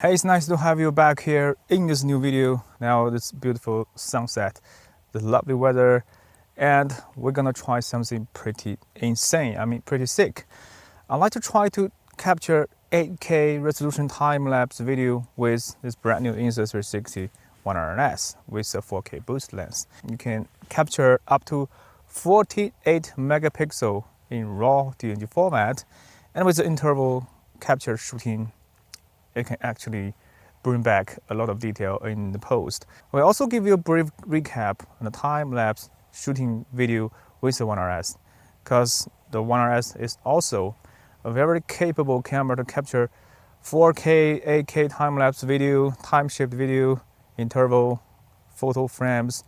Hey, it's nice to have you back here in this new video. Now this beautiful sunset, the lovely weather, and we're gonna try something pretty insane. Pretty sick. I'd like to try to capture 8K resolution time-lapse video with this brand new Insta360 ONE RS with a 4K boost lens. You can capture up to 48 megapixel in RAW DNG format, and with the interval capture shooting, it can actually bring back a lot of detail in the post. We'll also give you a brief recap on the time-lapse shooting video with the ONE RS, because the ONE RS is also a very capable camera to capture 4K, 8K time-lapse video, time-shift video, interval, photo frames,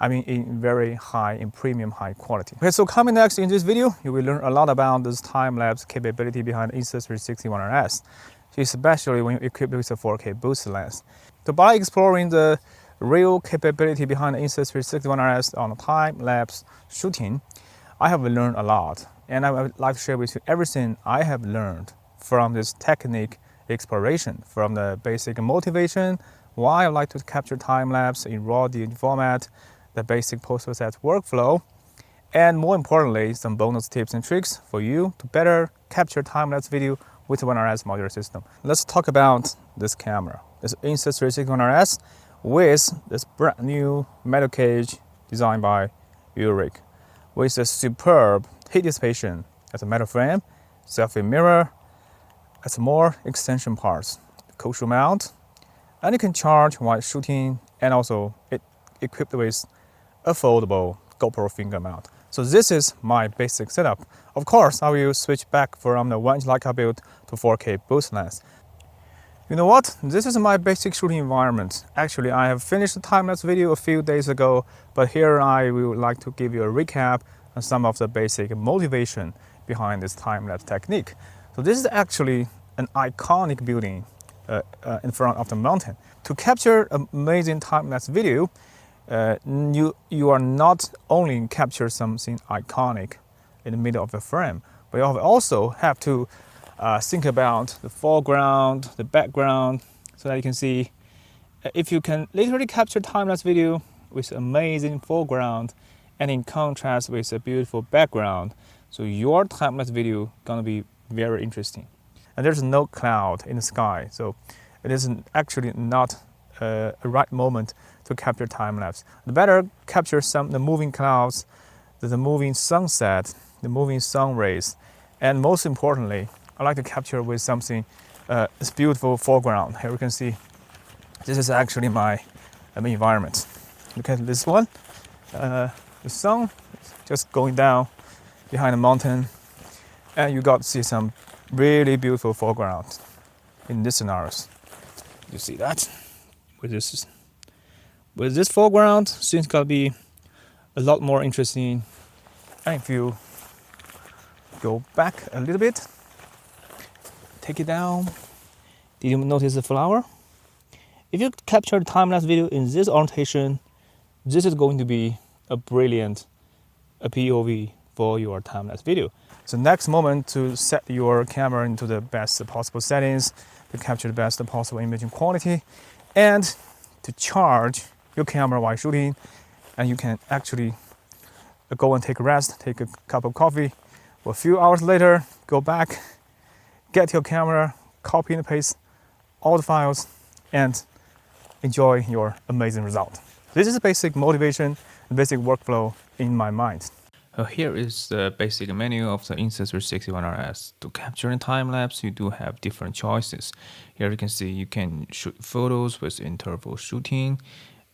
in very high, in premium high quality. Okay, so coming next in this video, you will learn a lot about this time-lapse capability behind Insta360 ONE RS, especially when you equip it with a 4K boost lens. So by exploring the real capability behind Insta360 ONE RS on time-lapse shooting, I have learned a lot, and I would like to share with you everything I have learned from this technique exploration, from the basic motivation, why I like to capture time-lapse in RAW DNG format, the basic post-process workflow, and more importantly, some bonus tips and tricks for you to better capture time-lapse video with the ONE RS modular system. Let's talk about this camera. This Insta360 ONE RS with this brand new metal cage designed by Ulrich, with a superb heat dissipation as a metal frame, selfie mirror, as more extension parts, cold shoe mount, and you can charge while shooting, and also it equipped with a foldable GoPro finger mount. So this is my basic setup. Of course, I will switch back from the 1-inch Leica build to 4K boost lens. You know what? This is my basic shooting environment. Actually, I have finished the time-lapse video a few days ago, but here I would like to give you a recap on some of the basic motivation behind this time-lapse technique. So this is actually an iconic building in front of the mountain. To capture amazing time-lapse video, you are not only capture something iconic in the middle of the frame, but you also have to think about the foreground, the background, so that you can see if you can literally capture time-lapse video with amazing foreground and in contrast with a beautiful background, so your time-lapse video gonna be very interesting. And there's no cloud in the sky, so it is actually not a right moment to capture time-lapse. The better capture the moving clouds, the moving sunset, the moving sun rays, and most importantly, I like to capture with something, this beautiful foreground. Here we can see, this is actually my environment. Look at this one. The sun just going down behind the mountain, and you got to see some really beautiful foreground in this scenarios. You see that? With this foreground, things gotta be a lot more interesting. And if you go back a little bit, take it down. Did you notice the flower? If you capture the time-lapse video in this orientation, this is going to be a brilliant POV for your time-lapse video. So next moment to set your camera into the best possible settings, to capture the best possible imaging quality, and to charge your camera while shooting, and you can actually go and take a rest, take a cup of coffee. A few hours later, go back, get your camera, copy and paste all the files, and enjoy your amazing result. This is the basic motivation, the basic workflow in my mind. Here is the basic menu of the Insta360 ONE RS. To capture in time-lapse, you do have different choices. Here you can see you can shoot photos with interval shooting,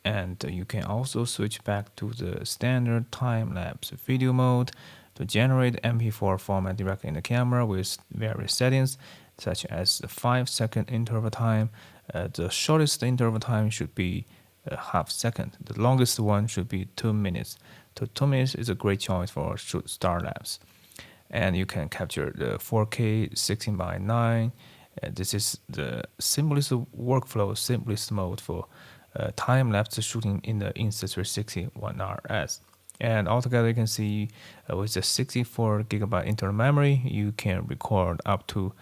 and you can also switch back to the standard time-lapse video mode to generate MP4 format directly in the camera with various settings, such as the 5-second interval time. The shortest interval time should be a half second. The longest one should be 2 minutes. So 2 minutes is a great choice for shoot star lapse. And you can capture the 4K 16:9. This is the simplest workflow, simplest mode for time-lapse shooting in the Insta360 ONE RS. And altogether you can see with the 64GB internal memory, you can record up to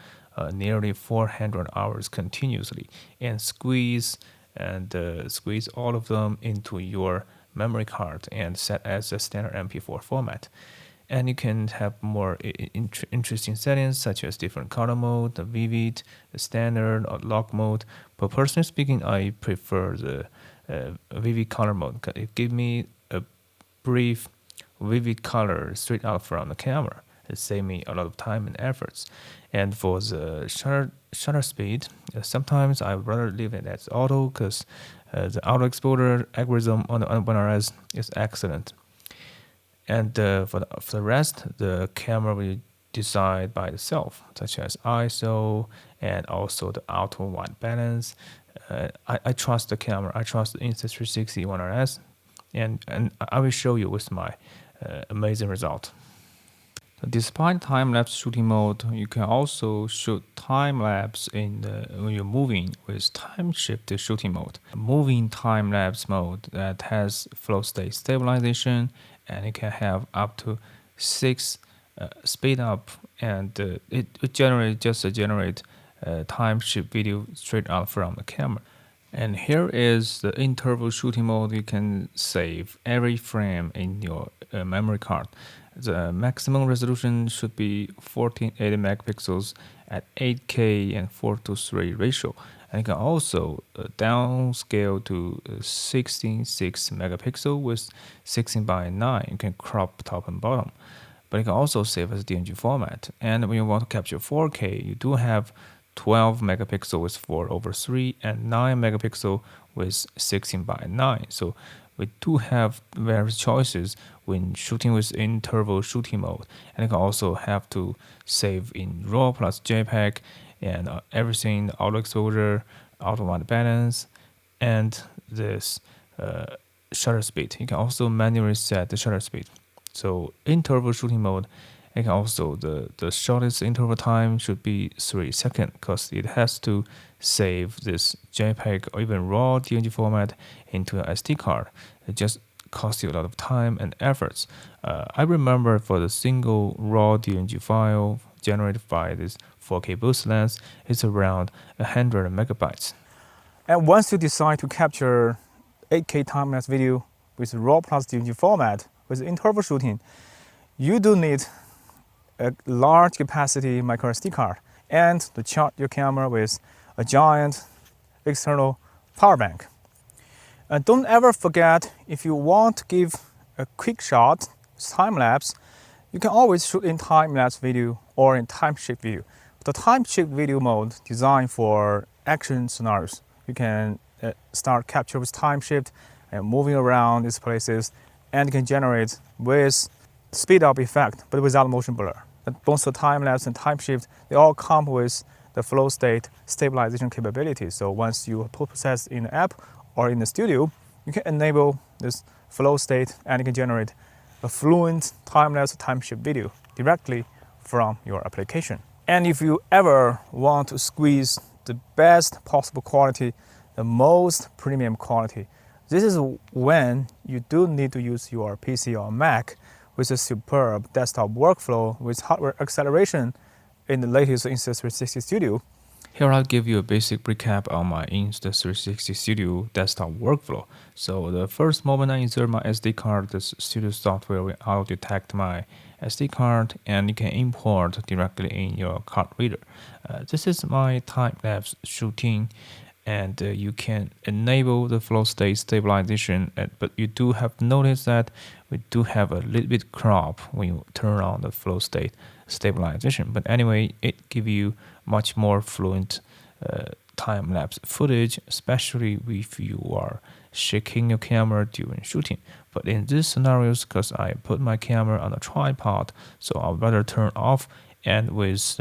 nearly 400 hours continuously and squeeze all of them into your memory card and set as a standard MP4 format. And you can have more interesting settings such as different color mode, the vivid, the standard, or lock mode. But personally speaking, I prefer the vivid color mode. It gives me a brief vivid color straight out from the camera. It saves me a lot of time and efforts. And for the shutter speed, sometimes I rather leave it as auto because the auto exposure algorithm on the One RS is excellent. And for the rest, the camera will decide by itself, such as ISO and also the auto white balance. I trust the camera. I trust the Insta360 ONE RS, and I will show you with my amazing result. Despite time-lapse shooting mode, you can also shoot time-lapse when you're moving with Timeshift shooting mode. Moving time-lapse mode that has Flowstate Stabilization, and it can have up to 6 speed up, and it generate Timeshift video straight out from the camera. And here is the interval shooting mode. You can save every frame in your memory card. The maximum resolution should be 1480 megapixels at 8K and 4:3 ratio. And you can also downscale to 16:6 megapixel with 16:9. You can crop top and bottom. But you can also save as DNG format. And when you want to capture 4K, you do have 12 megapixel with 4/3 and 9 megapixel with 16:9. So we do have various choices when shooting with interval shooting mode. And you can also have to save in RAW plus JPEG and everything, auto exposure, auto white balance, and this shutter speed. You can also manually set the shutter speed. So interval shooting mode, and also the shortest interval time should be 3 seconds because it has to save this JPEG or even RAW DNG format into an SD card. It just costs you a lot of time and efforts. I remember for the single RAW DNG file generated by this 4K boost lens, it's around 100 megabytes. And once you decide to capture 8K time-lapse video with RAW plus DNG format with interval shooting, you do need a large capacity micro SD card and to charge your camera with a giant external power bank. And don't ever forget, if you want to give a quick shot with time-lapse, you can always shoot in time-lapse video or in Timeshift video. The Timeshift video mode designed for action scenarios. You can start capture with Timeshift and moving around these places, and you can generate with speed up effect, but without motion blur. Both the time-lapse and Timeshift, they all come with the Flowstate stabilization capability. So once you process in the app or in the studio, you can enable this Flowstate and you can generate a fluent time-lapse Timeshift video directly from your application. And if you ever want to squeeze the best possible quality, the most premium quality, this is when you do need to use your PC or Mac with a superb desktop workflow with hardware acceleration in the latest Insta360 Studio. Here I'll give you a basic recap on my Insta360 Studio desktop workflow. So the first moment I insert my SD card, the Studio software will auto-detect my SD card and you can import directly in your card reader. This is my time-lapse shooting, and you can enable the Flowstate stabilization, but you do have noticed that we do have a little bit crop when you turn on the Flowstate stabilization. But anyway, it gives you much more fluent time-lapse footage, especially if you are shaking your camera during shooting. But in these scenarios, because I put my camera on a tripod, so I'll rather turn off, and with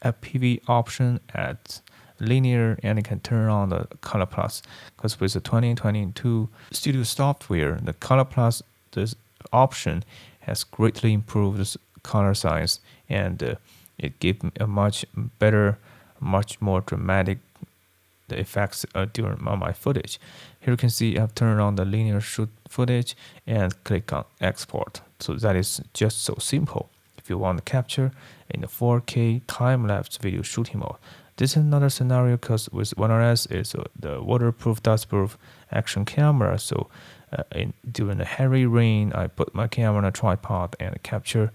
FPV option at linear, and you can turn on the color plus, because with the 2022 Studio software, the color plus, this option has greatly improved the color size, and it gives a much better, much more dramatic the effects during my footage. Here you can see I've turned on the linear shoot footage and click on export. So that is just so simple. if you want to capture in the 4K time-lapse video shooting mode. This is another scenario because with ONE RS is the waterproof, dustproof action camera. So during the heavy rain, I put my camera on a tripod and capture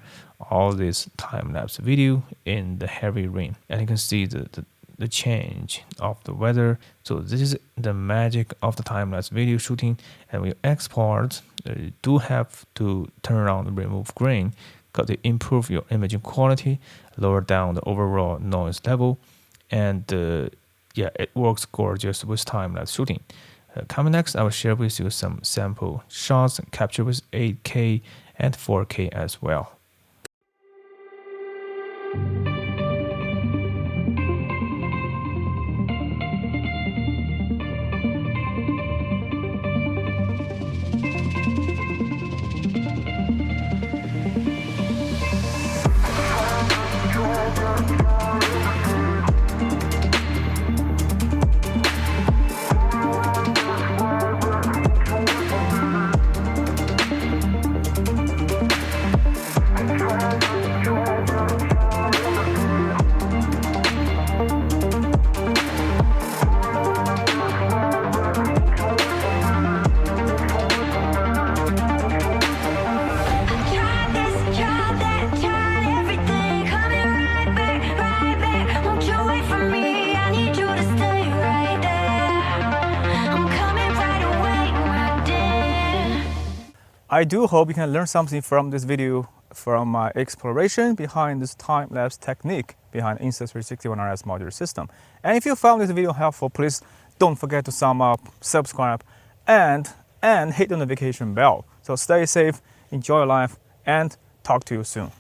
all this time-lapse video in the heavy rain. And you can see the change of the weather. So this is the magic of the time-lapse video shooting. And when you export, you do have to turn on the remove grain because it improves your imaging quality, lower down the overall noise level, and yeah, it works gorgeous with time-lapse shooting. Coming next, I will share with you some sample shots captured with 8K and 4K as well. I do hope you can learn something from this video, from my exploration behind this time-lapse technique behind Insta360 ONE RS modular system. And if you found this video helpful, please don't forget to thumb up, subscribe, and hit the notification bell. So stay safe, enjoy life, and talk to you soon.